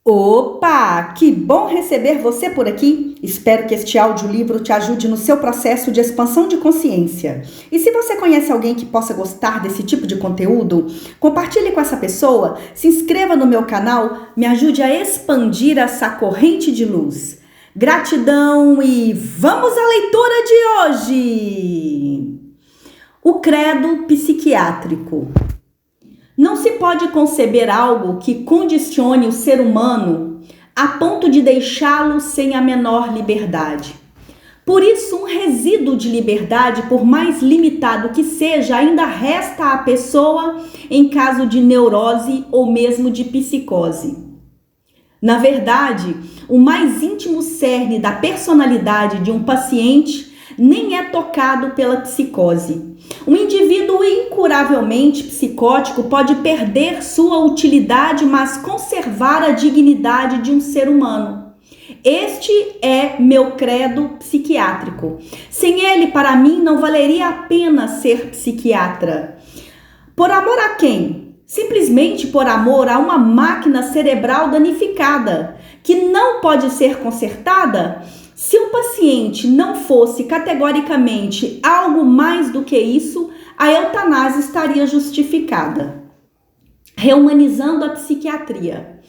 Opa! Que bom receber você por aqui! Espero que este audiolivro te ajude no seu processo de expansão de consciência. E se você conhece alguém que possa gostar desse tipo de conteúdo, compartilhe com essa pessoa, se inscreva no meu canal, me ajude a expandir essa corrente de luz. Gratidão e vamos à leitura de hoje! O credo psiquiátrico. Não se pode conceber algo que condicione o ser humano a ponto de deixá-lo sem a menor liberdade. Por isso, um resíduo de liberdade, por mais limitado que seja, ainda resta à pessoa em caso de neurose ou mesmo de psicose. Na verdade, o mais íntimo cerne da personalidade de um paciente nem é tocado pela psicose. Um indivíduo incuravelmente psicótico pode perder sua utilidade, mas conservar a dignidade de um ser humano. Este é meu credo psiquiátrico. Sem ele, para mim, não valeria a pena ser psiquiatra. Por amor a quem? Simplesmente por amor a uma máquina cerebral danificada, que não pode ser consertada? Se o paciente não fosse categoricamente algo mais do que isso, a eutanásia estaria justificada. Rehumanizando a psiquiatria.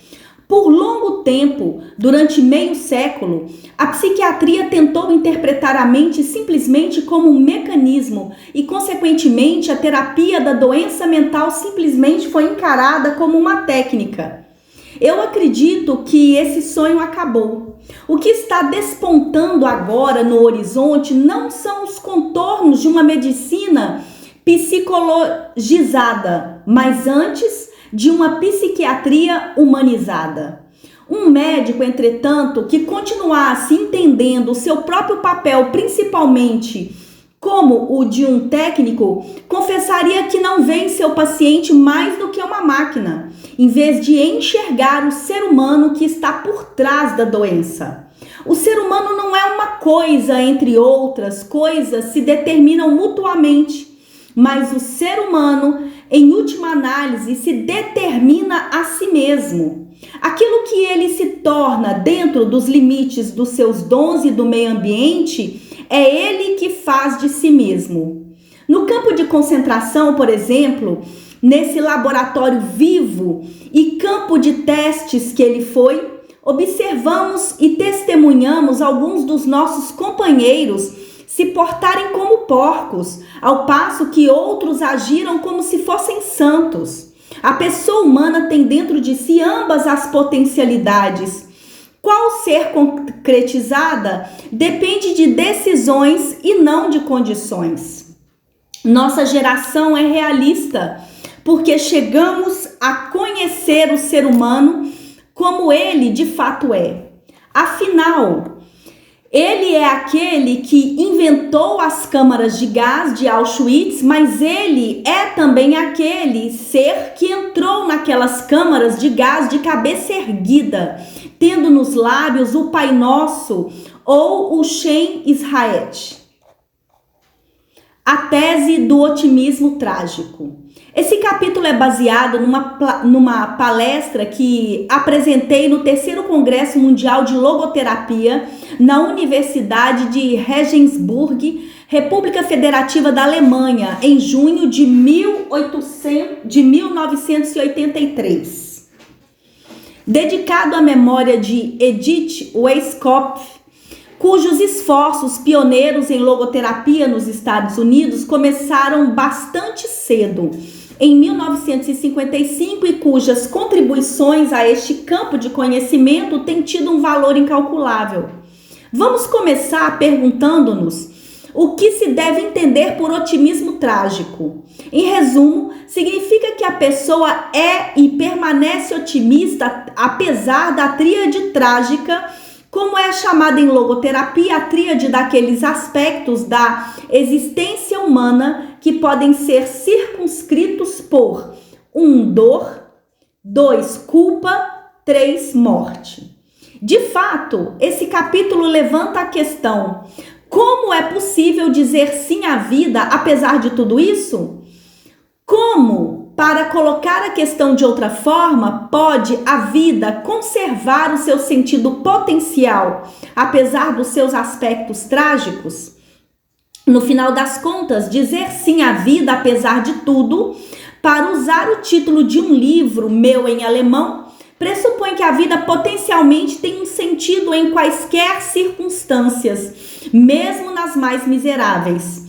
Por longo tempo, durante meio século, a psiquiatria tentou interpretar a mente simplesmente como um mecanismo e, consequentemente, a terapia da doença mental simplesmente foi encarada como uma técnica. Eu acredito que esse sonho acabou. O que está despontando agora no horizonte não são os contornos de uma medicina psicologizada, mas antes de uma psiquiatria humanizada. Um médico, entretanto, que continuasse entendendo o seu próprio papel, principalmente como o de um técnico, confessaria que não vê em seu paciente mais do que uma máquina, em vez de enxergar o ser humano que está por trás da doença. O ser humano não é uma coisa, entre outras coisas se determinam mutuamente, mas o ser humano, em última análise, se determina a si mesmo. Aquilo que ele se torna dentro dos limites dos seus dons e do meio ambiente, é ele que faz de si mesmo. No campo de concentração, por exemplo, nesse laboratório vivo e campo de testes que ele foi, observamos e testemunhamos alguns dos nossos companheiros se portarem como porcos, ao passo que outros agiram como se fossem santos. A pessoa humana tem dentro de si ambas as potencialidades. Qual ser concretizada depende de decisões e não de condições. Nossa geração é realista, porque chegamos a conhecer o ser humano como ele de fato é. Afinal, ele é aquele que inventou as câmaras de gás de Auschwitz, mas ele é também aquele ser que entrou naquelas câmaras de gás de cabeça erguida, tendo nos lábios o Pai Nosso ou o Shem Israet. A tese do otimismo trágico. Esse capítulo é baseado numa palestra que apresentei no 3º Congresso Mundial de Logoterapia na Universidade de Regensburg, República Federativa da Alemanha, em junho de 1983. Dedicado à memória de Edith Weishaupt, cujos esforços pioneiros em logoterapia nos Estados Unidos começaram bastante cedo, em 1955, e cujas contribuições a este campo de conhecimento têm tido um valor incalculável. Vamos começar perguntando-nos o que se deve entender por otimismo trágico. Em resumo, significa que a pessoa é e permanece otimista apesar da tríade trágica, como é chamada em logoterapia a tríade daqueles aspectos da existência humana que podem ser circunscritos por 1. Dor, 2. Culpa, 3. Morte. De fato, esse capítulo levanta a questão: como é possível dizer sim à vida apesar de tudo isso? Como para colocar a questão de outra forma, pode a vida conservar o seu sentido potencial, apesar dos seus aspectos trágicos? No final das contas, dizer sim à vida, apesar de tudo, para usar o título de um livro meu em alemão, pressupõe que a vida potencialmente tem um sentido em quaisquer circunstâncias, mesmo nas mais miseráveis.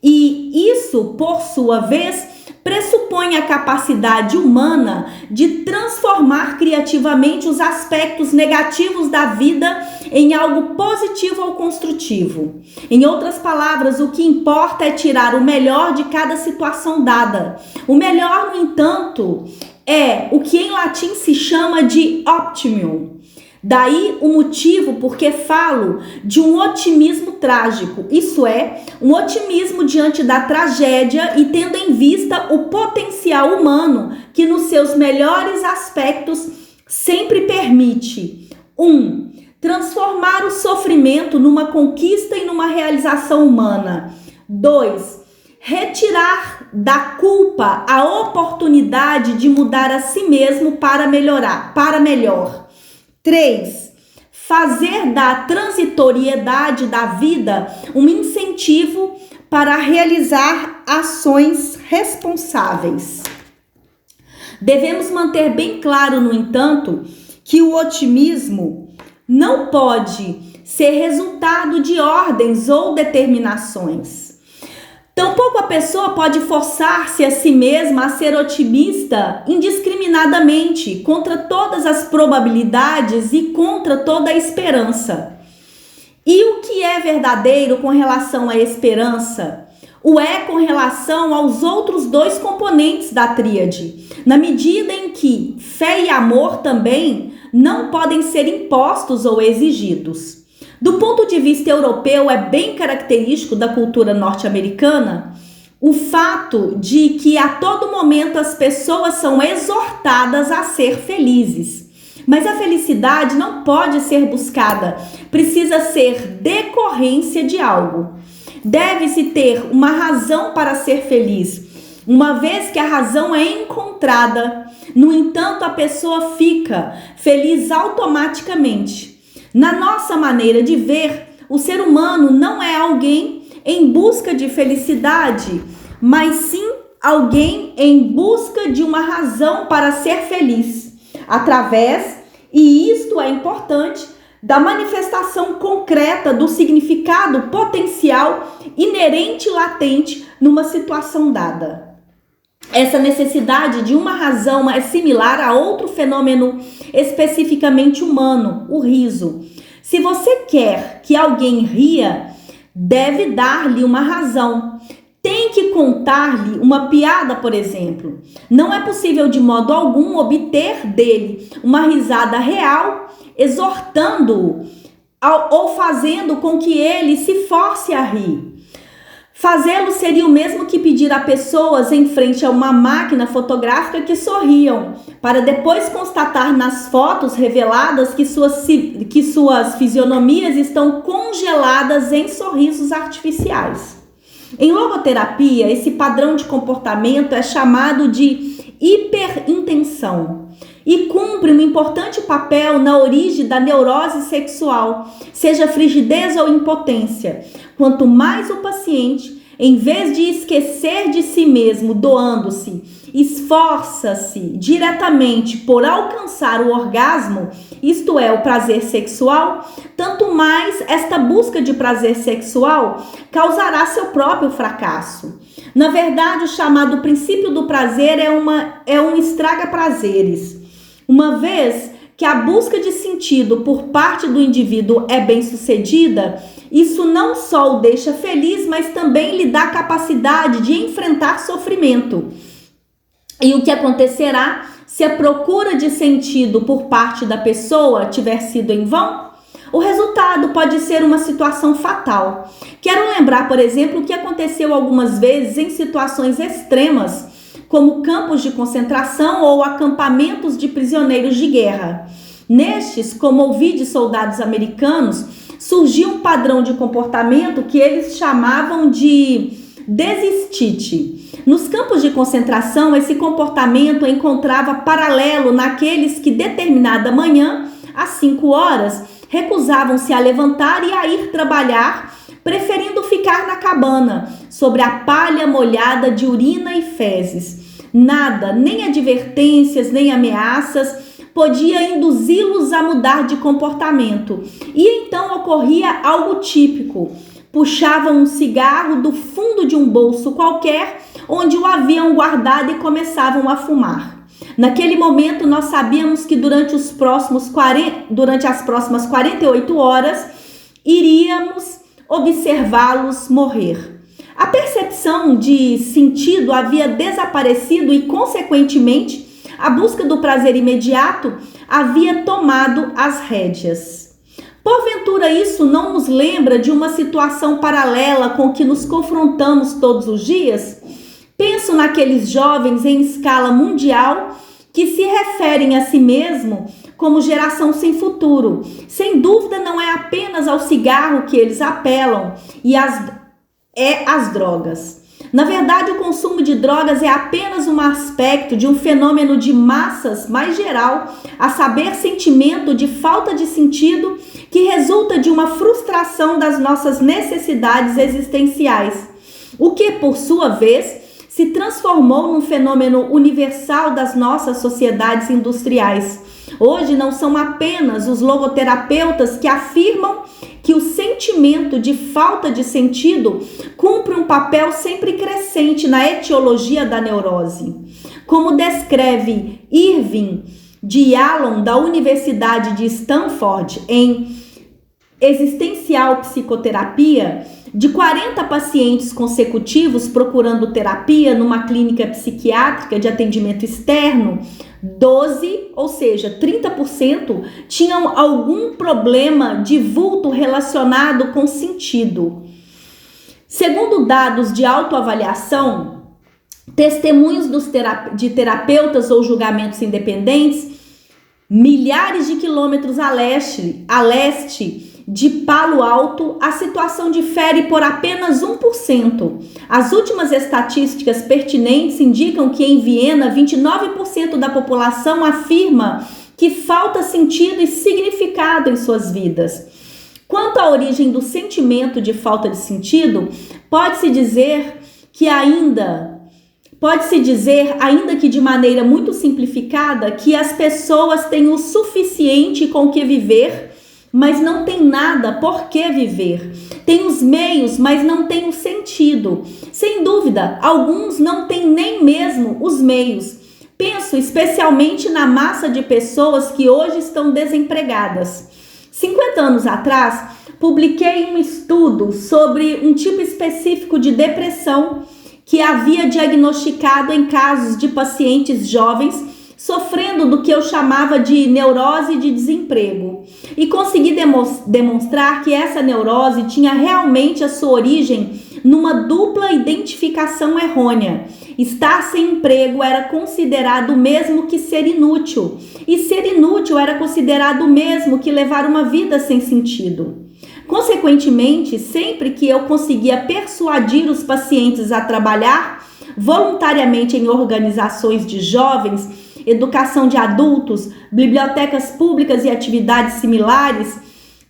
E isso, por sua vez, pressupõe a capacidade humana de transformar criativamente os aspectos negativos da vida em algo positivo ou construtivo. Em outras palavras, o que importa é tirar o melhor de cada situação dada. O melhor, no entanto, é o que em latim se chama de optimum. Daí o motivo porque falo de um otimismo trágico, isso é, um otimismo diante da tragédia e tendo em vista o potencial humano que nos seus melhores aspectos sempre permite: 1. Transformar o sofrimento numa conquista e numa realização humana. 2. Retirar da culpa a oportunidade de mudar a si mesmo para melhor. 3. Fazer da transitoriedade da vida um incentivo para realizar ações responsáveis. Devemos manter bem claro, no entanto, que o otimismo não pode ser resultado de ordens ou determinações. Tampouco a pessoa pode forçar-se a si mesma a ser otimista indiscriminadamente, contra todas as probabilidades e contra toda a esperança. E o que é verdadeiro com relação à esperança? O é com relação aos outros dois componentes da tríade, na medida em que fé e amor também não podem ser impostos ou exigidos. Do ponto de vista europeu, é bem característico da cultura norte-americana o fato de que a todo momento as pessoas são exortadas a ser felizes. Mas a felicidade não pode ser buscada, precisa ser decorrência de algo. Deve-se ter uma razão para ser feliz, uma vez que a razão é encontrada. No entanto, a pessoa fica feliz automaticamente. Na nossa maneira de ver, o ser humano não é alguém em busca de felicidade, mas sim alguém em busca de uma razão para ser feliz, através, e isto é importante, da manifestação concreta do significado potencial inerente e latente numa situação dada. Essa necessidade de uma razão é similar a outro fenômeno especificamente humano, o riso. Se você quer que alguém ria, deve dar-lhe uma razão. Tem que contar-lhe uma piada, por exemplo. Não é possível de modo algum obter dele uma risada real, exortando-o ou fazendo com que ele se force a rir. Fazê-lo seria o mesmo que pedir a pessoas em frente a uma máquina fotográfica que sorriam, para depois constatar nas fotos reveladas que suas fisionomias estão congeladas em sorrisos artificiais. Em logoterapia, esse padrão de comportamento é chamado de hiperintenção e cumpre um importante papel na origem da neurose sexual, seja frigidez ou impotência. Quanto mais o paciente, em vez de esquecer de si mesmo, doando-se, esforça-se diretamente por alcançar o orgasmo, isto é, o prazer sexual, tanto mais esta busca de prazer sexual causará seu próprio fracasso. Na verdade, o chamado princípio do prazer é um estraga-prazeres. Uma vez que a busca de sentido por parte do indivíduo é bem sucedida, isso não só o deixa feliz, mas também lhe dá capacidade de enfrentar sofrimento. E o que acontecerá se a procura de sentido por parte da pessoa tiver sido em vão? O resultado pode ser uma situação fatal. Quero lembrar, por exemplo, o que aconteceu algumas vezes em situações extremas, como campos de concentração ou acampamentos de prisioneiros de guerra. Nestes, como ouvi de soldados americanos, surgiu um padrão de comportamento que eles chamavam de desistite. Nos campos de concentração, esse comportamento encontrava paralelo naqueles que determinada manhã, às 5 horas, recusavam-se a levantar e a ir trabalhar, preferindo ficar na cabana, sobre a palha molhada de urina e fezes. Nada, nem advertências, nem ameaças, podia induzi-los a mudar de comportamento. E então ocorria algo típico. Puxavam um cigarro do fundo de um bolso qualquer, onde o haviam guardado e começavam a fumar. Naquele momento, nós sabíamos que durante as próximas 48 horas, iríamos observá-los morrer. A percepção de sentido havia desaparecido e, consequentemente, a busca do prazer imediato havia tomado as rédeas. Porventura, isso não nos lembra de uma situação paralela com que nos confrontamos todos os dias? Penso naqueles jovens em escala mundial que se referem a si mesmo como geração sem futuro. Sem dúvida, não é apenas ao cigarro que eles apelam e às drogas. Na verdade, o consumo de drogas é apenas um aspecto de um fenômeno de massas mais geral, a saber, sentimento de falta de sentido que resulta de uma frustração das nossas necessidades existenciais, o que, por sua vez, se transformou num fenômeno universal das nossas sociedades industriais. Hoje não são apenas os logoterapeutas que afirmam que o sentimento de falta de sentido cumpre um papel sempre crescente na etiologia da neurose. Como descreve Irving de Yalom, da Universidade de Stanford, em Existencial Psicoterapia, de 40 pacientes consecutivos procurando terapia numa clínica psiquiátrica de atendimento externo, 12, ou seja, 30%, tinham algum problema de vulto relacionado com sentido. Segundo dados de autoavaliação, testemunhos de terapeutas ou julgamentos independentes, milhares de quilômetros a leste de Palo Alto, a situação difere por apenas 1%. As últimas estatísticas pertinentes indicam que em Viena, 29% da população afirma que falta sentido e significado em suas vidas. Quanto à origem do sentimento de falta de sentido, pode-se dizer, ainda que de maneira muito simplificada, que as pessoas têm o suficiente com o que viver, mas não tem nada por que viver. Tem os meios, mas não tem o sentido. Sem dúvida, alguns não têm nem mesmo os meios. Penso especialmente na massa de pessoas que hoje estão desempregadas. 50 anos atrás, publiquei um estudo sobre um tipo específico de depressão que havia diagnosticado em casos de pacientes jovens sofrendo do que eu chamava de neurose de desemprego, e consegui demonstrar que essa neurose tinha realmente a sua origem numa dupla identificação errônea. Estar sem emprego era considerado o mesmo que ser inútil, e ser inútil era considerado o mesmo que levar uma vida sem sentido. Consequentemente, sempre que eu conseguia persuadir os pacientes a trabalhar voluntariamente em organizações de jovens, educação de adultos, bibliotecas públicas e atividades similares,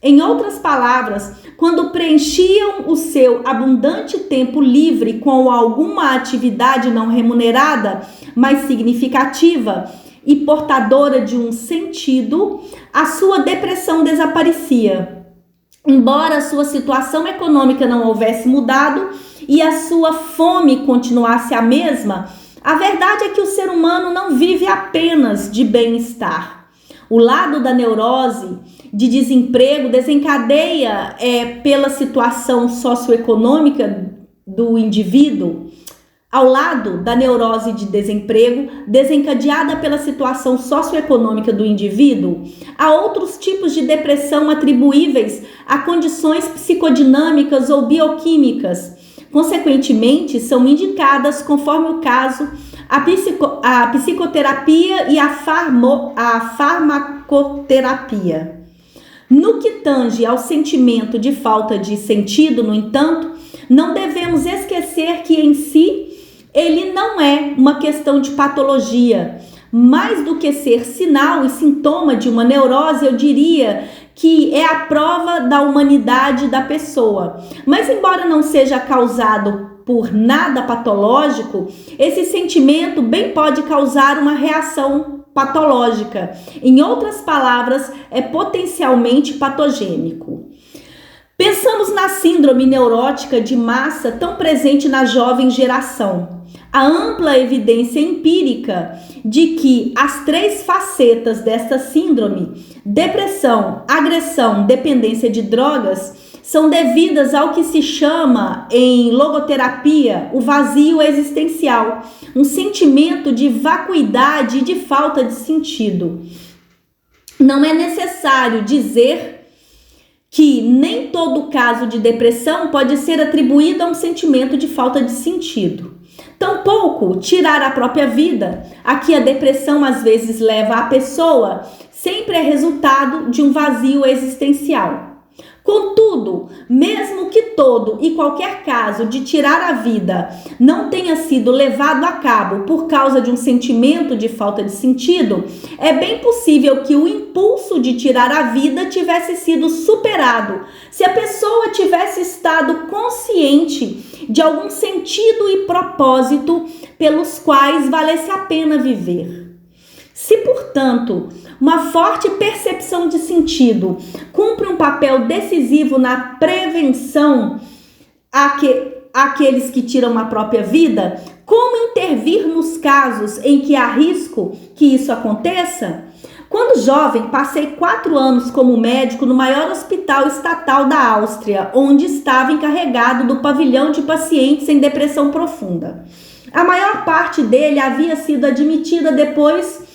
em outras palavras, quando preenchiam o seu abundante tempo livre com alguma atividade não remunerada, mas significativa e portadora de um sentido, a sua depressão desaparecia. Embora a sua situação econômica não houvesse mudado e a sua fome continuasse a mesma, a verdade é que o ser humano não vive apenas de bem-estar. O lado da neurose de desemprego desencadeia pela situação socioeconômica do indivíduo. Ao lado da neurose de desemprego, desencadeada pela situação socioeconômica do indivíduo, há outros tipos de depressão atribuíveis a condições psicodinâmicas ou bioquímicas. Consequentemente, são indicadas, conforme o caso, a psicoterapia e a farmacoterapia. No que tange ao sentimento de falta de sentido, no entanto, não devemos esquecer que em si ele não é uma questão de patologia. Mais do que ser sinal e sintoma de uma neurose, eu diria que é a prova da humanidade da pessoa. Mas embora não seja causado por nada patológico, esse sentimento bem pode causar uma reação patológica. Em outras palavras, é potencialmente patogênico. Pensamos na síndrome neurótica de massa tão presente na jovem geração. A ampla evidência empírica de que as 3 facetas desta síndrome, depressão, agressão, dependência de drogas, são devidas ao que se chama em logoterapia o vazio existencial, um sentimento de vacuidade e de falta de sentido. Não é necessário dizer que nem todo caso de depressão pode ser atribuído a um sentimento de falta de sentido. Tampouco tirar a própria vida, a que a depressão às vezes leva a pessoa, sempre é resultado de um vazio existencial. Contudo, mesmo que todo e qualquer caso de tirar a vida não tenha sido levado a cabo por causa de um sentimento de falta de sentido, é bem possível que o impulso de tirar a vida tivesse sido superado se a pessoa tivesse estado consciente de algum sentido e propósito pelos quais valesse a pena viver. Se, portanto, uma forte percepção de sentido cumpre um papel decisivo na prevenção àqueles que tiram a própria vida, como intervir nos casos em que há risco que isso aconteça? Quando jovem, passei 4 anos como médico no maior hospital estatal da Áustria, onde estava encarregado do pavilhão de pacientes em depressão profunda. A maior parte dele havia sido admitida depois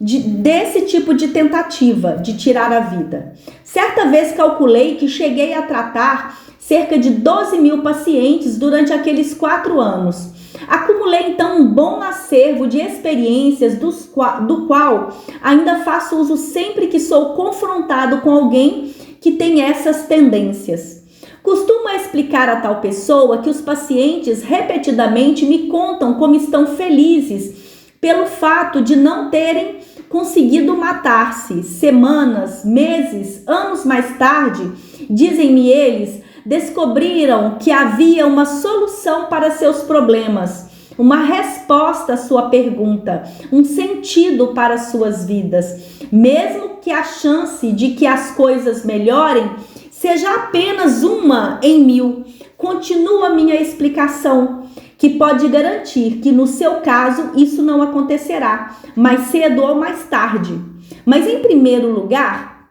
desse tipo de tentativa de tirar a vida. Certa vez calculei que cheguei a tratar cerca de 12.000 pacientes durante aqueles 4 anos. Acumulei então um bom acervo de experiências do qual ainda faço uso sempre que sou confrontado com alguém que tem essas tendências. Costumo explicar a tal pessoa que os pacientes repetidamente me contam como estão felizes pelo fato de não terem conseguido matar-se. Semanas, meses, anos mais tarde, dizem-me eles, descobriram que havia uma solução para seus problemas, uma resposta à sua pergunta, um sentido para suas vidas, mesmo que a chance de que as coisas melhorem seja apenas 1 em 1000. Continua minha explicação, que pode garantir que no seu caso isso não acontecerá, mais cedo ou mais tarde. Mas em primeiro lugar,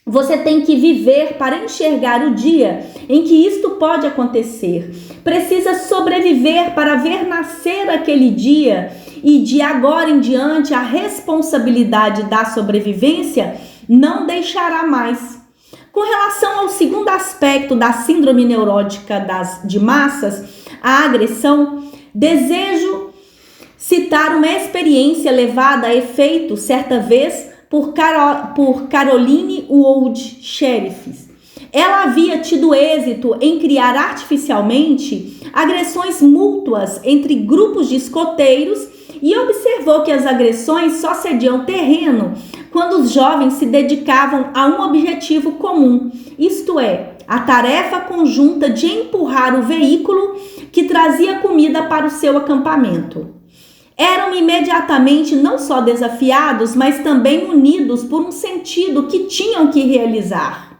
você tem que viver para enxergar o dia em que isto pode acontecer. Precisa sobreviver para ver nascer aquele dia e de agora em diante a responsabilidade da sobrevivência não deixará mais. Com relação ao segundo aspecto da síndrome neurótica de massas, a agressão, desejo citar uma experiência levada a efeito certa vez por Caroline Wood Sheriff. Ela havia tido êxito em criar artificialmente agressões mútuas entre grupos de escoteiros e observou que as agressões só cediam terreno quando os jovens se dedicavam a um objetivo comum, isto é, a tarefa conjunta de empurrar o veículo que trazia comida para o seu acampamento. Eram imediatamente não só desafiados, mas também unidos por um sentido que tinham que realizar.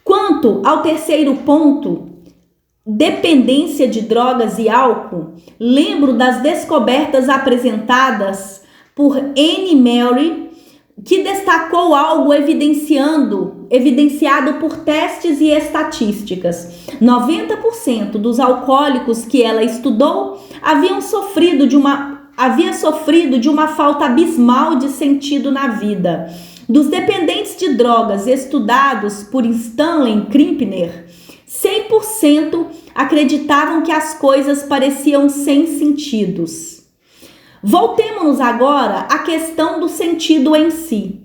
Quanto ao terceiro ponto, dependência de drogas e álcool, lembro das descobertas apresentadas por Anne Murray, que destacou algo evidenciado por testes e estatísticas. 90% dos alcoólicos que ela estudou haviam sofrido de uma falta abismal de sentido na vida. Dos dependentes de drogas estudados por Stanley Krippner, 100% acreditavam que as coisas pareciam sem sentidos. Voltemos agora à questão do sentido em si.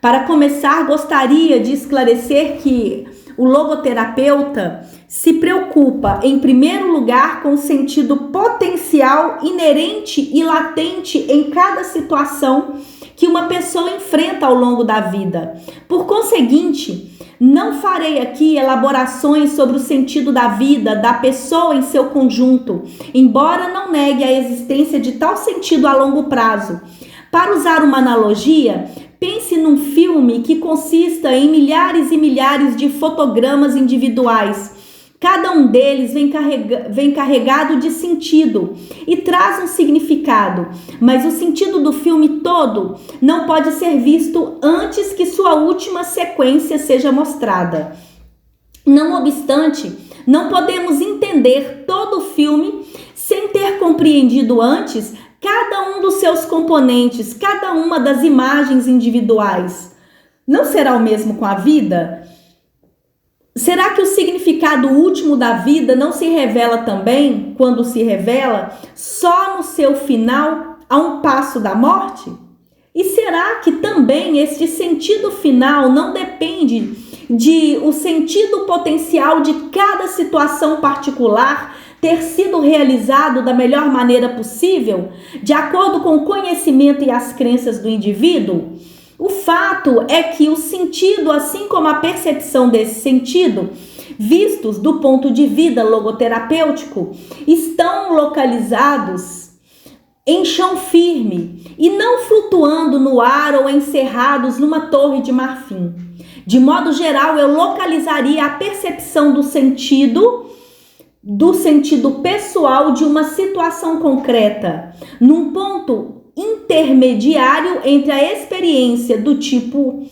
Para começar, gostaria de esclarecer que o logoterapeuta se preocupa, em primeiro lugar, com o sentido potencial, inerente e latente em cada situação que uma pessoa enfrenta ao longo da vida. Por conseguinte, não farei aqui elaborações sobre o sentido da vida da pessoa em seu conjunto, embora não negue a existência de tal sentido a longo prazo. Para usar uma analogia, pense num filme que consista em milhares e milhares de fotogramas individuais. Cada um deles vem carregado de sentido e traz um significado, mas o sentido do filme todo não pode ser visto antes que sua última sequência seja mostrada. Não obstante, não podemos entender todo o filme sem ter compreendido antes cada um dos seus componentes, cada uma das imagens individuais. Não será o mesmo com a vida? Será que o significado último da vida não se revela também, quando se revela, só no seu final, a um passo da morte? E será que também este sentido final não depende de o sentido potencial de cada situação particular ter sido realizado da melhor maneira possível, de acordo com o conhecimento e as crenças do indivíduo? O fato é que o sentido, assim como a percepção desse sentido, vistos do ponto de vista logoterapêutico, estão localizados em chão firme e não flutuando no ar ou encerrados numa torre de marfim. De modo geral, eu localizaria a percepção do sentido pessoal de uma situação concreta, num ponto intermediário entre a experiência do tipo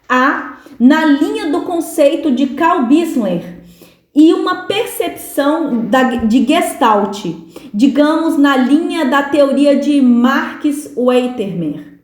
A, na linha do conceito de Carl Bissler, e uma percepção de Gestalt, digamos na linha da teoria de Marx Weitermer.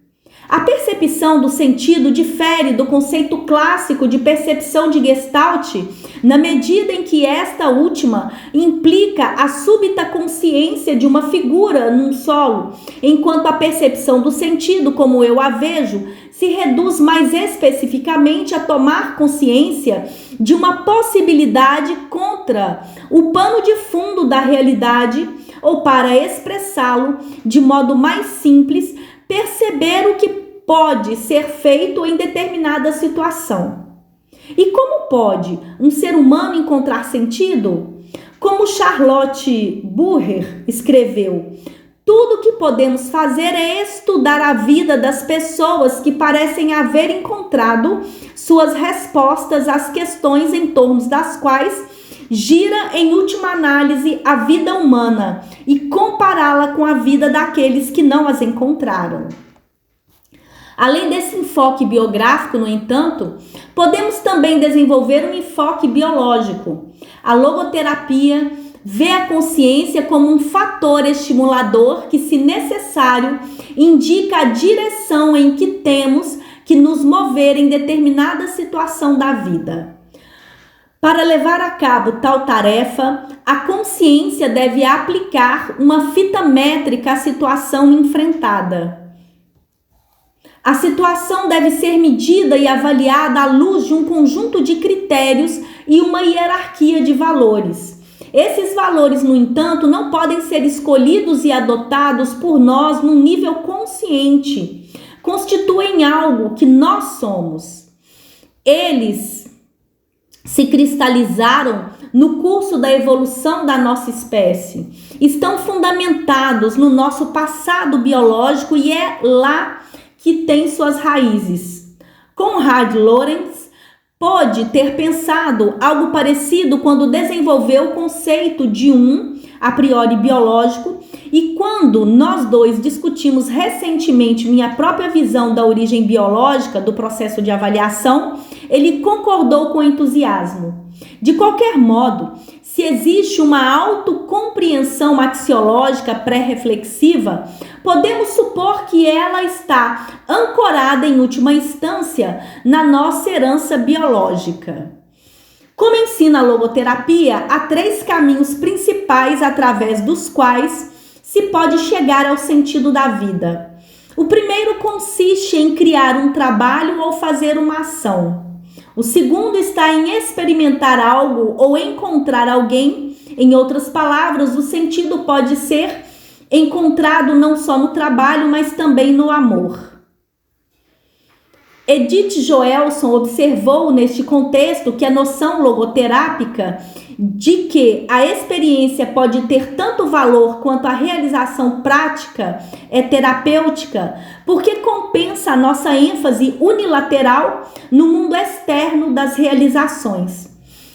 A percepção do sentido difere do conceito clássico de percepção de Gestalt, na medida em que esta última implica a súbita consciência de uma figura num solo, enquanto a percepção do sentido, como eu a vejo, se reduz mais especificamente a tomar consciência de uma possibilidade contra o pano de fundo da realidade, ou, para expressá-lo de modo mais simples, perceber o que pode ser feito em determinada situação. E como pode um ser humano encontrar sentido? Como Charlotte Burger escreveu, tudo o que podemos fazer é estudar a vida das pessoas que parecem haver encontrado suas respostas às questões em torno das quais gira, em última análise, a vida humana e compará-la com a vida daqueles que não as encontraram. Além desse enfoque biográfico, no entanto, podemos também desenvolver um enfoque biológico. A logoterapia vê a consciência como um fator estimulador que, se necessário, indica a direção em que temos que nos mover em determinada situação da vida. Para levar a cabo tal tarefa, a consciência deve aplicar uma fita métrica à situação enfrentada. A situação deve ser medida e avaliada à luz de um conjunto de critérios e uma hierarquia de valores. Esses valores, no entanto, não podem ser escolhidos e adotados por nós num nível consciente. Constituem algo que nós somos. Eles se cristalizaram no curso da evolução da nossa espécie. Estão fundamentados no nosso passado biológico e é lá que tem suas raízes. Konrad Lorenz pode ter pensado algo parecido quando desenvolveu o conceito de a priori biológico, e quando nós dois discutimos recentemente minha própria visão da origem biológica do processo de avaliação, ele concordou com entusiasmo. De qualquer modo, se existe uma autocompreensão axiológica pré-reflexiva, podemos supor que ela está ancorada em última instância na nossa herança biológica. Como ensina a logoterapia, há 3 caminhos principais através dos quais se pode chegar ao sentido da vida. O primeiro consiste em criar um trabalho ou fazer uma ação. O segundo está em experimentar algo ou encontrar alguém. Em outras palavras, o sentido pode ser encontrado não só no trabalho, mas também no amor. Edith Joelson observou neste contexto que a noção logoterápica de que a experiência pode ter tanto valor quanto a realização prática é terapêutica, porque compensa a nossa ênfase unilateral no mundo externo das realizações,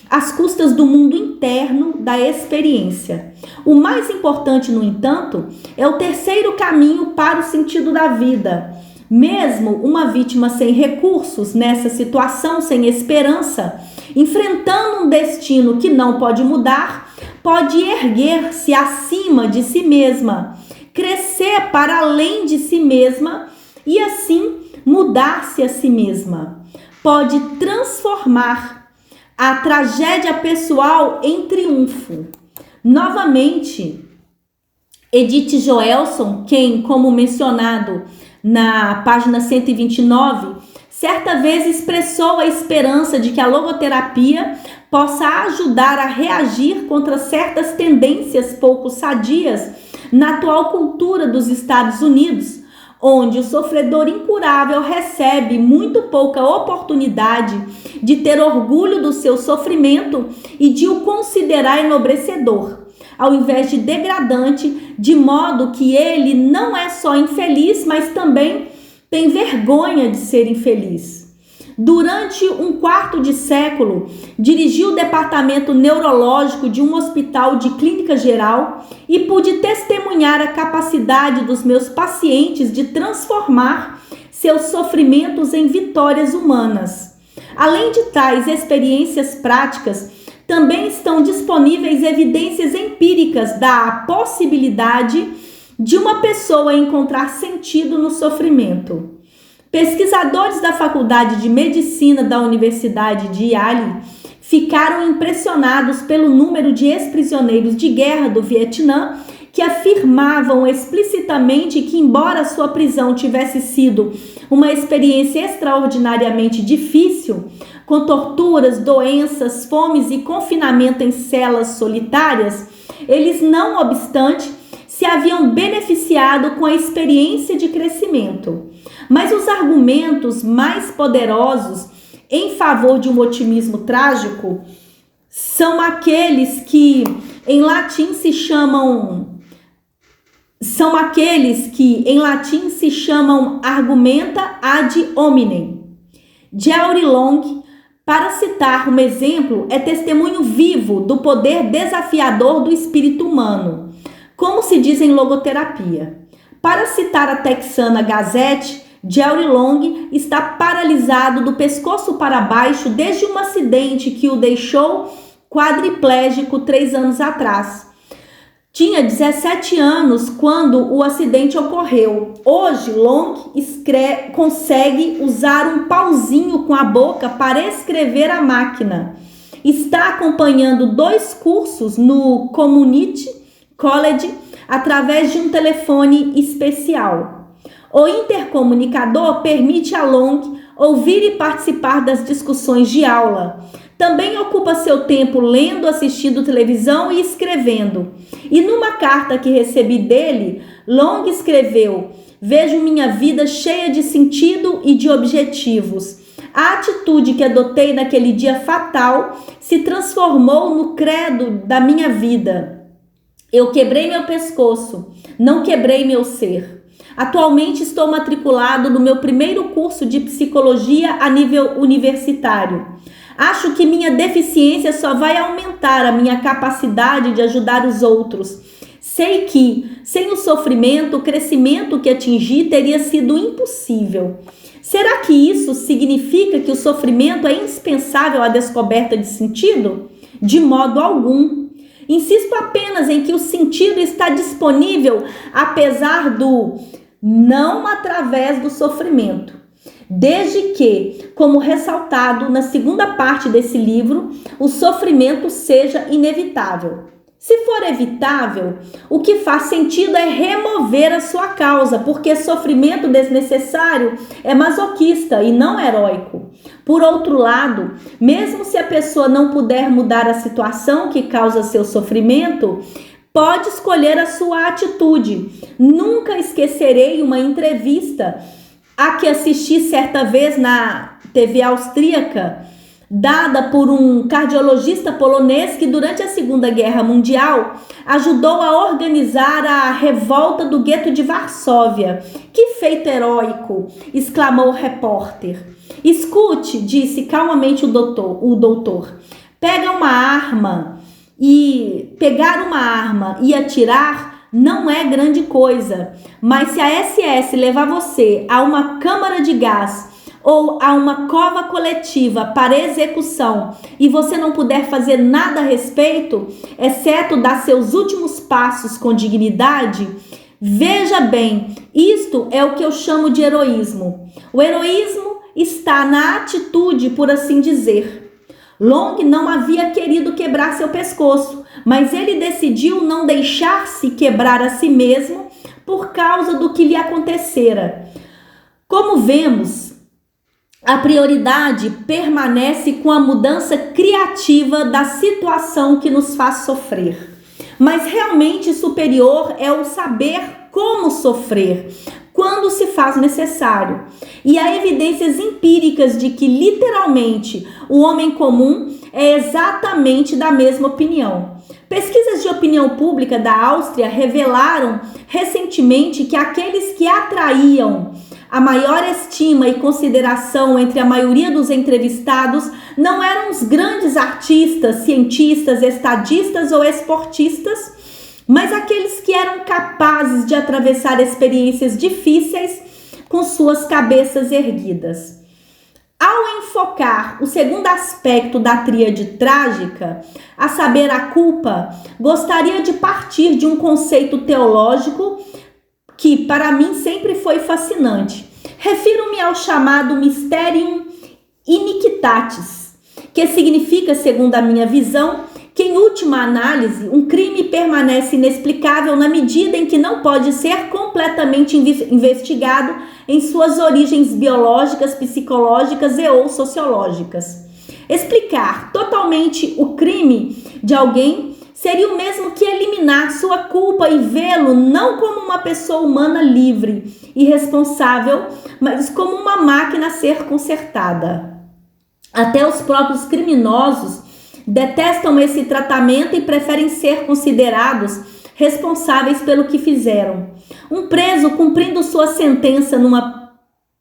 às custas do mundo interno da experiência. O mais importante, no entanto, é o terceiro caminho para o sentido da vida. Mesmo uma vítima sem recursos, nessa situação sem esperança, enfrentando um destino que não pode mudar, pode erguer-se acima de si mesma, crescer para além de si mesma e assim mudar-se a si mesma. Pode transformar a tragédia pessoal em triunfo. Novamente, Edith Joelson, quem, como mencionado na página 129, certa vez expressou a esperança de que a logoterapia possa ajudar a reagir contra certas tendências pouco sadias na atual cultura dos Estados Unidos, onde o sofredor incurável recebe muito pouca oportunidade de ter orgulho do seu sofrimento e de o considerar enobrecedor, ao invés de degradante, de modo que ele não é só infeliz, mas também tem vergonha de ser infeliz. Durante um quarto de século, dirigiu o departamento neurológico de um hospital de clínica geral e pude testemunhar a capacidade dos meus pacientes de transformar seus sofrimentos em vitórias humanas. Além de tais experiências práticas, também estão disponíveis evidências empíricas da possibilidade de uma pessoa encontrar sentido no sofrimento. Pesquisadores da Faculdade de Medicina da Universidade de Yale ficaram impressionados pelo número de ex-prisioneiros de guerra do Vietnã que afirmavam explicitamente que, embora sua prisão tivesse sido uma experiência extraordinariamente difícil, com torturas, doenças, fomes e confinamento em celas solitárias, eles, não obstante, se haviam beneficiado com a experiência de crescimento. Mas os argumentos mais poderosos em favor de um otimismo trágico são aqueles que em latim se chamam argumenta ad hominem. Jerry Long, para citar um exemplo, é testemunho vivo do poder desafiador do espírito humano, como se diz em logoterapia. Para citar a texana Gazette, Jerry Long está paralisado do pescoço para baixo desde um acidente que o deixou quadriplégico 3 anos atrás. Tinha 17 anos quando o acidente ocorreu. Hoje, Long consegue usar um pauzinho com a boca para escrever a máquina. Está acompanhando 2 cursos no Community College através de um telefone especial. O intercomunicador permite a Long ouvir e participar das discussões de aula. Também ocupa seu tempo lendo, assistindo televisão e escrevendo. E numa carta que recebi dele, Long escreveu: "Vejo minha vida cheia de sentido e de objetivos. A atitude que adotei naquele dia fatal se transformou no credo da minha vida. Eu quebrei meu pescoço, não quebrei meu ser. Atualmente estou matriculado no meu primeiro curso de psicologia a nível universitário. Acho que minha deficiência só vai aumentar a minha capacidade de ajudar os outros. Sei que, sem o sofrimento, o crescimento que atingi teria sido impossível. Será que isso significa que o sofrimento é indispensável à descoberta de sentido? De modo algum. Insisto apenas em que o sentido está disponível apesar do não através do sofrimento. Desde que, como ressaltado na segunda parte desse livro, o sofrimento seja inevitável. Se for evitável, o que faz sentido é remover a sua causa, porque sofrimento desnecessário é masoquista e não heróico. Por outro lado, mesmo se a pessoa não puder mudar a situação que causa seu sofrimento, pode escolher a sua atitude. Nunca esquecerei uma entrevista a que assisti certa vez na TV austríaca, dada por um cardiologista polonês que durante a Segunda Guerra Mundial ajudou a organizar a revolta do gueto de Varsóvia. Que feito heróico! Exclamou o repórter. Escute, disse calmamente o doutor. Pegar uma arma e atirar não é grande coisa, mas se a SS levar você a uma câmara de gás ou a uma cova coletiva para execução e você não puder fazer nada a respeito, exceto dar seus últimos passos com dignidade, veja bem, isto é o que eu chamo de heroísmo. O heroísmo está na atitude, por assim dizer. Long não havia querido quebrar seu pescoço, mas ele decidiu não deixar-se quebrar a si mesmo por causa do que lhe acontecera. Como vemos, a prioridade permanece com a mudança criativa da situação que nos faz sofrer. Mas realmente superior é o saber como sofrer, quando se faz necessário. E há evidências empíricas de que, literalmente, o homem comum é exatamente da mesma opinião. Pesquisas de opinião pública da Áustria revelaram recentemente que aqueles que atraíam a maior estima e consideração entre a maioria dos entrevistados não eram os grandes artistas, cientistas, estadistas ou esportistas, mas aqueles que eram capazes de atravessar experiências difíceis com suas cabeças erguidas. Ao enfocar o segundo aspecto da tríade trágica, a saber, a culpa, gostaria de partir de um conceito teológico que para mim sempre foi fascinante. Refiro-me ao chamado Mysterium Iniquitatis, que significa, segundo a minha visão, que em última análise um crime permanece inexplicável na medida em que não pode ser completamente investigado em suas origens biológicas, psicológicas e ou sociológicas. Explicar totalmente o crime de alguém seria o mesmo que eliminar sua culpa e vê-lo não como uma pessoa humana livre e responsável, mas como uma máquina a ser consertada. Até os próprios criminosos detestam esse tratamento e preferem ser considerados responsáveis pelo que fizeram. Um preso cumprindo sua sentença numa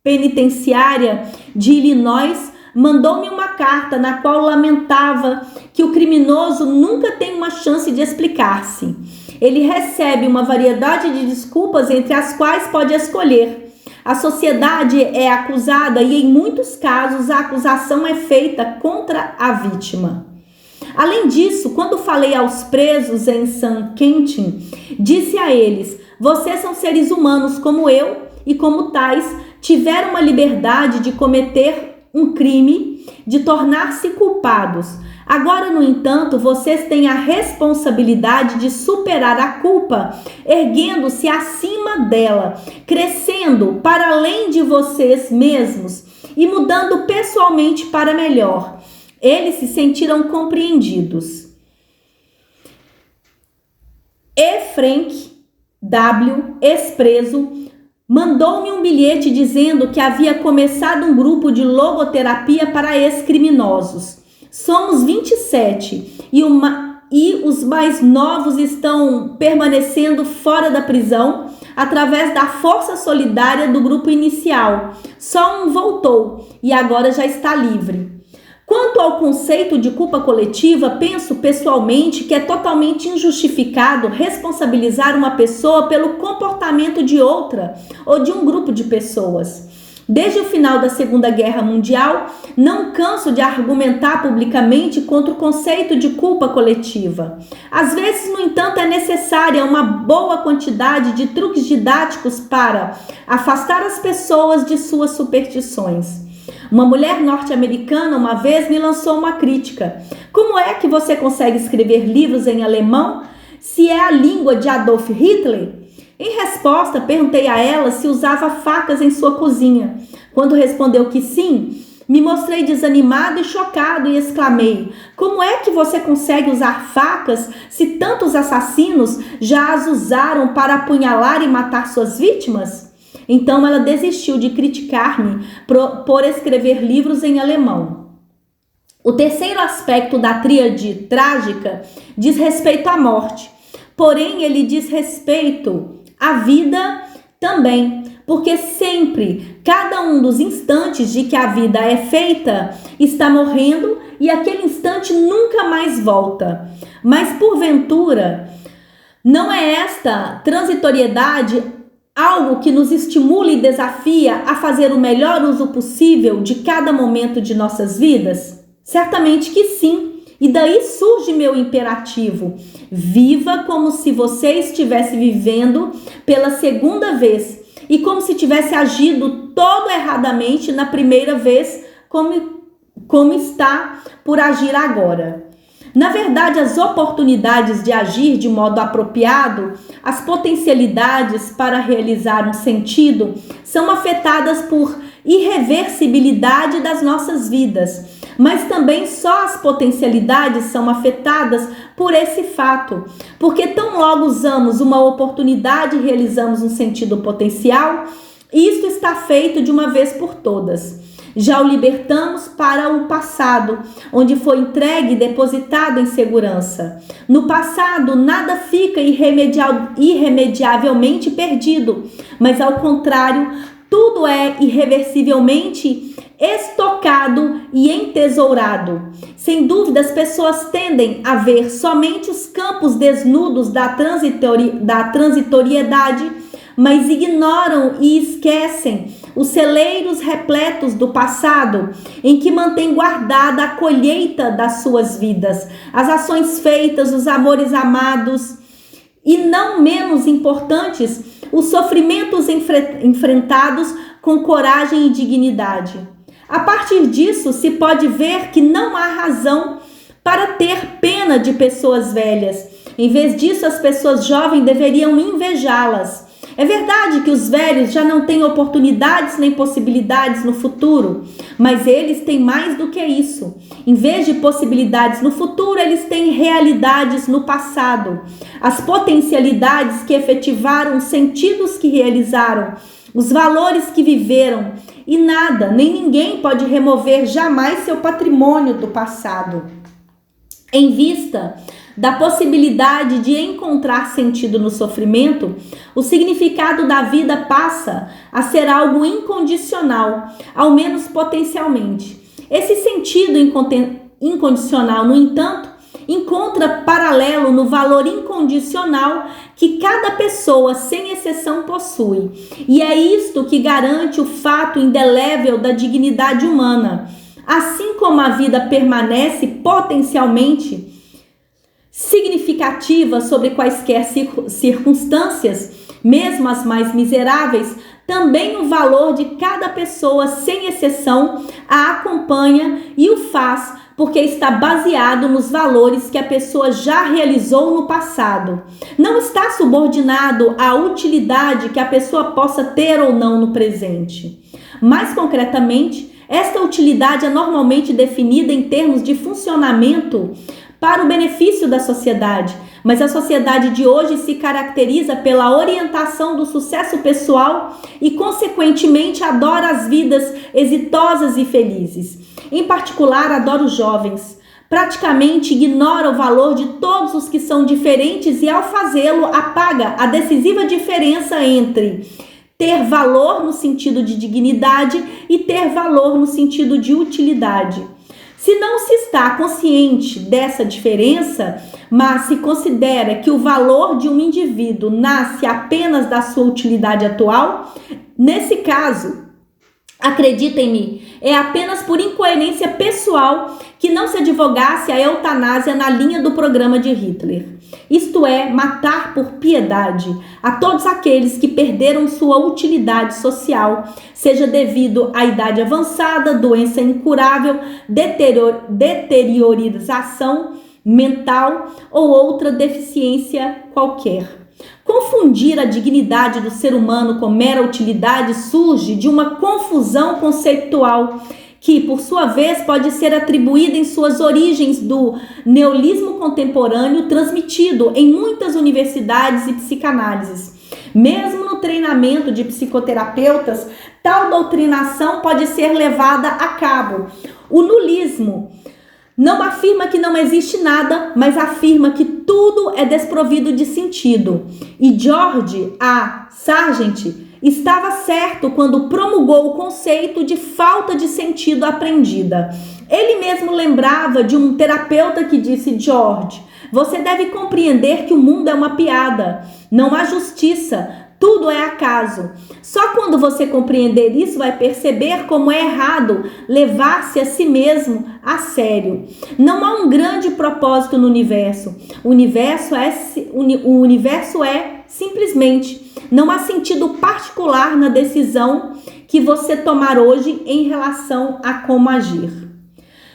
penitenciária de Illinois mandou-me uma carta na qual lamentava que o criminoso nunca tem uma chance de explicar-se. Ele recebe uma variedade de desculpas entre as quais pode escolher. A sociedade é acusada e, em muitos casos, a acusação é feita contra a vítima. Além disso, quando falei aos presos em San Quentin, disse a eles: vocês são seres humanos como eu e, como tais, tiveram uma liberdade de cometer um crime, de tornar-se culpados. Agora, no entanto, vocês têm a responsabilidade de superar a culpa, erguendo-se acima dela, crescendo para além de vocês mesmos e mudando pessoalmente para melhor. Eles se sentiram compreendidos. E. Frank W., ex-preso, mandou-me um bilhete dizendo que havia começado um grupo de logoterapia para ex-criminosos. Somos 27 e os mais novos estão permanecendo fora da prisão através da força solidária do grupo inicial. Só um voltou e agora já está livre. Quanto ao conceito de culpa coletiva, penso pessoalmente que é totalmente injustificado responsabilizar uma pessoa pelo comportamento de outra ou de um grupo de pessoas. Desde o final da Segunda Guerra Mundial, não canso de argumentar publicamente contra o conceito de culpa coletiva. Às vezes, no entanto, é necessária uma boa quantidade de truques didáticos para afastar as pessoas de suas superstições. Uma mulher norte-americana uma vez me lançou uma crítica. Como é que você consegue escrever livros em alemão se é a língua de Adolf Hitler? Em resposta, perguntei a ela se usava facas em sua cozinha. Quando respondeu que sim, Me mostrei desanimado e chocado e exclamei: como é que você consegue usar facas se tantos assassinos já as usaram para apunhalar e matar suas vítimas? Então ela desistiu de criticar-me por escrever livros em alemão. O terceiro aspecto da tríade trágica diz respeito à morte, porém ele diz respeito à vida também, porque sempre, cada um dos instantes de que a vida é feita, está morrendo e aquele instante nunca mais volta. Mas porventura, não é esta transitoriedade algo que nos estimula e desafia a fazer o melhor uso possível de cada momento de nossas vidas? Certamente que sim. E daí surge meu imperativo: viva como se você estivesse vivendo pela segunda vez e como se tivesse agido todo erradamente na primeira vez, como está por agir agora. Na verdade, as oportunidades de agir de modo apropriado, as potencialidades para realizar um sentido, são afetadas por irreversibilidade das nossas vidas. Mas também só as potencialidades são afetadas por esse fato, porque tão logo usamos uma oportunidade e realizamos um sentido potencial, isto está feito de uma vez por todas. Já o libertamos para o passado, onde foi entregue e depositado em segurança. No passado, nada fica irremediavelmente perdido, mas ao contrário, tudo é irreversivelmente estocado e entesourado. Sem dúvida, as pessoas tendem a ver somente os campos desnudos da transitoriedade, mas ignoram e esquecem os celeiros repletos do passado, em que mantém guardada a colheita das suas vidas, as ações feitas, os amores amados e, não menos importantes, os sofrimentos enfrentados com coragem e dignidade. A partir disso, se pode ver que não há razão para ter pena de pessoas velhas. Em vez disso, as pessoas jovens deveriam invejá-las. É verdade que os velhos já não têm oportunidades nem possibilidades no futuro, mas eles têm mais do que isso. Em vez de possibilidades no futuro, eles têm realidades no passado. As potencialidades que efetivaram, os sentidos que realizaram, os valores que viveram, e nada, nem ninguém pode remover jamais seu patrimônio do passado. Em vista da possibilidade de encontrar sentido no sofrimento, o significado da vida passa a ser algo incondicional, ao menos potencialmente. Esse sentido incondicional, no entanto, encontra paralelo no valor incondicional que cada pessoa, sem exceção, possui. E é isto que garante o fato indelével da dignidade humana. Assim como a vida permanece potencialmente significativa sobre quaisquer circunstâncias, mesmo as mais miseráveis, também o valor de cada pessoa, sem exceção, a acompanha e o faz, porque está baseado nos valores que a pessoa já realizou no passado. Não está subordinado à utilidade que a pessoa possa ter ou não no presente. Mais concretamente, esta utilidade é normalmente definida em termos de funcionamento para o benefício da sociedade, mas a sociedade de hoje se caracteriza pela orientação do sucesso pessoal e, consequentemente, adora as vidas exitosas e felizes. Em particular, adora os jovens. Praticamente ignora o valor de todos os que são diferentes e, ao fazê-lo, apaga a decisiva diferença entre ter valor no sentido de dignidade e ter valor no sentido de utilidade. Se não se está consciente dessa diferença, mas se considera que o valor de um indivíduo nasce apenas da sua utilidade atual, nesse caso, acreditem-me, é apenas por incoerência pessoal que não se advogasse a eutanásia na linha do programa de Hitler. Isto é, matar por piedade a todos aqueles que perderam sua utilidade social, seja devido à idade avançada, doença incurável, deteriorização mental ou outra deficiência qualquer. Confundir a dignidade do ser humano com mera utilidade surge de uma confusão conceitual que, por sua vez, pode ser atribuída em suas origens do neolismo contemporâneo transmitido em muitas universidades e psicanálises. Mesmo no treinamento de psicoterapeutas, tal doutrinação pode ser levada a cabo. O nulismo não afirma que não existe nada, mas afirma que tudo é desprovido de sentido. E George A. Sargent estava certo quando promulgou o conceito de falta de sentido aprendida. Ele mesmo lembrava de um terapeuta que disse: George, você deve compreender que o mundo é uma piada. Não há justiça, tudo é acaso. Só quando você compreender isso vai perceber como é errado levar-se a si mesmo a sério. Não há um grande propósito no universo. O universo é simplesmente. Não há sentido particular na decisão que você tomar hoje em relação a como agir.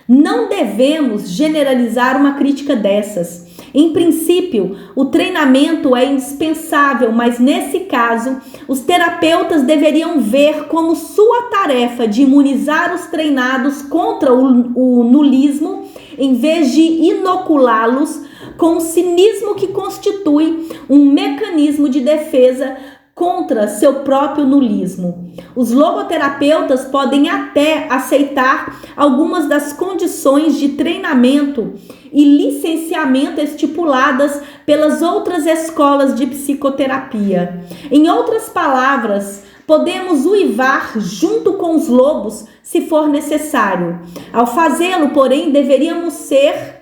Não devemos generalizar uma crítica dessas. Em princípio, o treinamento é indispensável, mas nesse caso, os terapeutas deveriam ver como sua tarefa de imunizar os treinados contra o nulismo, em vez de inoculá-los com o cinismo que constitui um mecanismo de defesa contra seu próprio nulismo. Os logoterapeutas podem até aceitar algumas das condições de treinamento e licenciamento estipuladas pelas outras escolas de psicoterapia. Em outras palavras, podemos uivar junto com os lobos se for necessário. Ao fazê-lo, porém, deveríamos ser,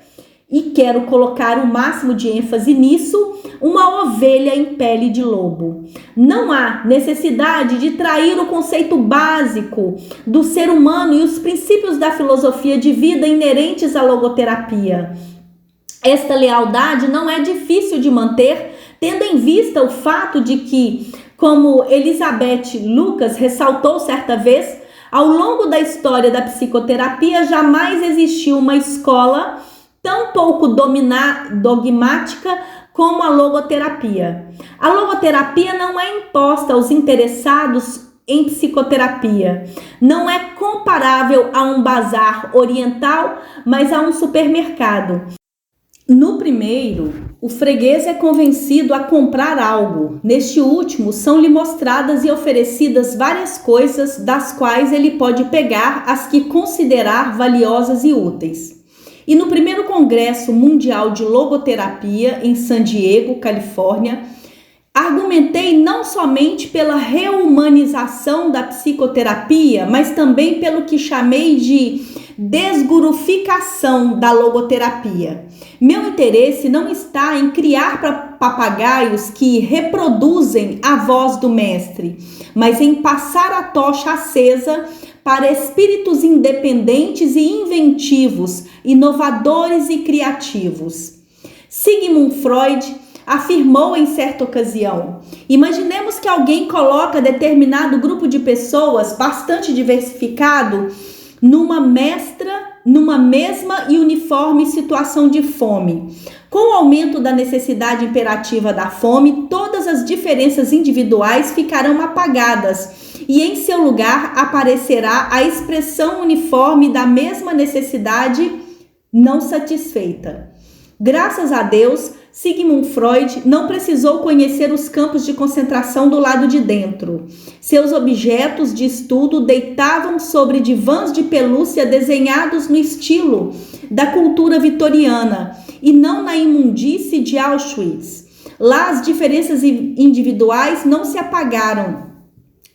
e quero colocar o máximo de ênfase nisso, uma ovelha em pele de lobo. Não há necessidade de trair o conceito básico do ser humano e os princípios da filosofia de vida inerentes à logoterapia. Esta lealdade não é difícil de manter, tendo em vista o fato de que, como Elizabeth Lucas ressaltou certa vez, ao longo da história da psicoterapia jamais existiu uma escola tão pouco dogmática como a logoterapia. A logoterapia não é imposta aos interessados em psicoterapia. Não é comparável a um bazar oriental, mas a um supermercado. No primeiro, o freguês é convencido a comprar algo. Neste último, são-lhe mostradas e oferecidas várias coisas, das quais ele pode pegar as que considerar valiosas e úteis. E no primeiro Congresso Mundial de Logoterapia, em San Diego, Califórnia, argumentei não somente pela reumanização da psicoterapia, mas também pelo que chamei de desguruficação da logoterapia. Meu interesse não está em criar papagaios que reproduzem a voz do mestre, mas em passar a tocha acesa para espíritos independentes e inventivos, inovadores e criativos. Sigmund Freud afirmou em certa ocasião: imaginemos que alguém coloca determinado grupo de pessoas bastante diversificado numa mesma e uniforme situação de fome. Com o aumento da necessidade imperativa da fome, todas as diferenças individuais ficarão apagadas e em seu lugar aparecerá a expressão uniforme da mesma necessidade não satisfeita. Graças a Deus, Sigmund Freud não precisou conhecer os campos de concentração do lado de dentro. Seus objetos de estudo deitavam sobre divãs de pelúcia desenhados no estilo da cultura vitoriana e não na imundície de Auschwitz. Lá as diferenças individuais não se apagaram,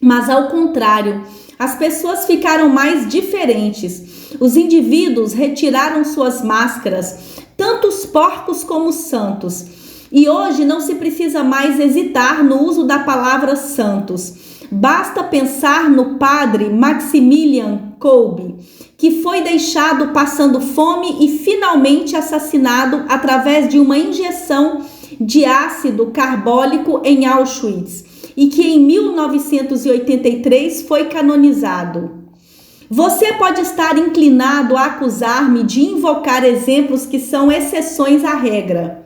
mas ao contrário, as pessoas ficaram mais diferentes. Os indivíduos retiraram suas máscaras, tanto os porcos como os santos. E hoje não se precisa mais hesitar no uso da palavra santos. Basta pensar no padre Maximilian Kolbe, que foi deixado passando fome e finalmente assassinado através de uma injeção de ácido carbólico em Auschwitz e que em 1983 foi canonizado. Você pode estar inclinado a acusar-me de invocar exemplos que são exceções à regra.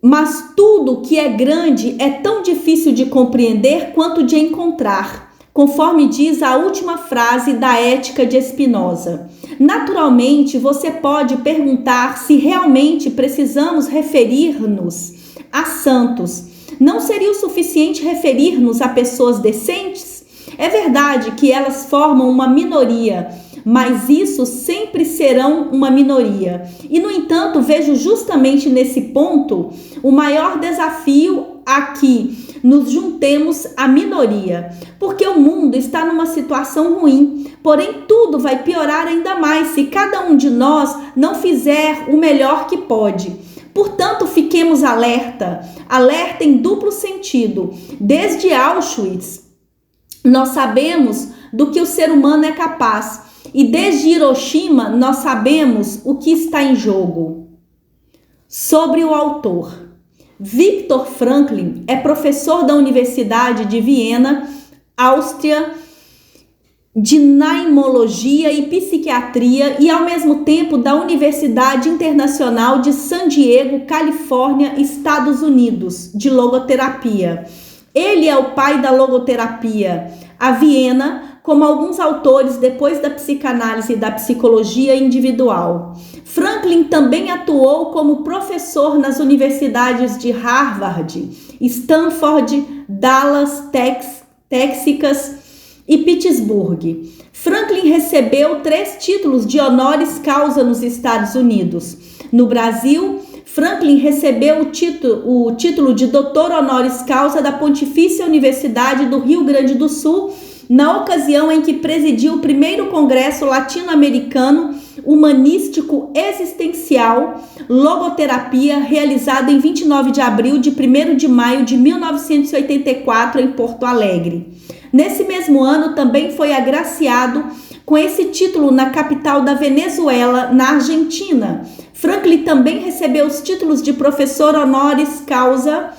Mas tudo que é grande é tão difícil de compreender quanto de encontrar. conforme diz a última frase da Ética de Spinoza. Naturalmente, você pode perguntar se realmente precisamos referir-nos a santos. Não seria o suficiente referir-nos a pessoas decentes? É verdade que elas formam uma minoria, mas isso sempre serão uma minoria. E, no entanto, vejo justamente nesse ponto o maior desafio a que nos juntemos à minoria, porque o mundo está numa situação ruim, porém tudo vai piorar ainda mais se cada um de nós não fizer o melhor que pode. Portanto, fiquemos alerta em duplo sentido. Desde Auschwitz, nós sabemos do que o ser humano é capaz, e desde Hiroshima nós sabemos o que está em jogo. Sobre o autor. Viktor Frankl é professor da Universidade de Viena, Áustria, de Neimologia e Psiquiatria e, ao mesmo tempo, da Universidade Internacional de San Diego, Califórnia, Estados Unidos, de logoterapia. Ele é o pai da logoterapia. A Viena, como alguns autores depois da psicanálise e da psicologia individual. Franklin também atuou como professor nas universidades de Harvard, Stanford, Dallas, Texas e Pittsburgh. Franklin recebeu 3 títulos de honoris causa nos Estados Unidos. No Brasil, Franklin recebeu o título de doutor honoris causa da Pontifícia Universidade do Rio Grande do Sul, na ocasião em que presidiu o primeiro Congresso Latino-Americano Humanístico Existencial Logoterapia, realizado em 29 de abril de 1º de maio de 1984 em Porto Alegre. Nesse mesmo ano também foi agraciado com esse título na capital da Venezuela, na Argentina. Franklin também recebeu os títulos de professor honoris causa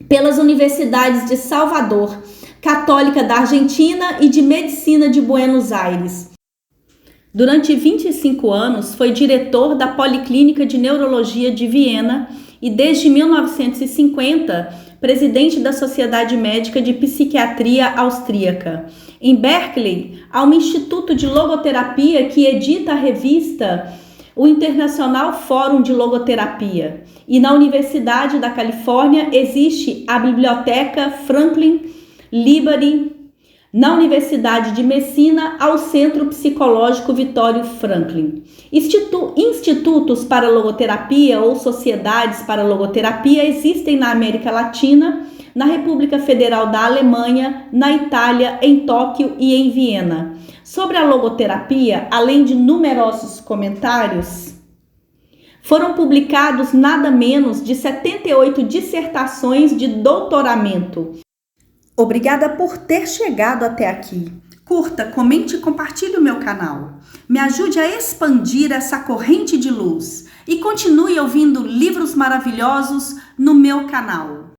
pelas universidades de Salvador, Católica da Argentina e de Medicina de Buenos Aires. Durante 25 anos foi diretor da Policlínica de Neurologia de Viena e desde 1950 presidente da Sociedade Médica de Psiquiatria Austríaca. Em Berkeley, há um instituto de logoterapia que edita a revista o International Fórum de Logoterapia. E na Universidade da Califórnia existe a Biblioteca Franklin Library. Na Universidade de Messina, ao Centro Psicológico Vittorio Franklin. Institutos para logoterapia ou sociedades para logoterapia existem na América Latina, na República Federal da Alemanha, na Itália, em Tóquio e em Viena. Sobre a logoterapia, além de numerosos comentários, foram publicados nada menos de 78 dissertações de doutoramento. Obrigada por ter chegado até aqui. Curta, comente e compartilhe o meu canal. Me ajude a expandir essa corrente de luz e continue ouvindo livros maravilhosos no meu canal.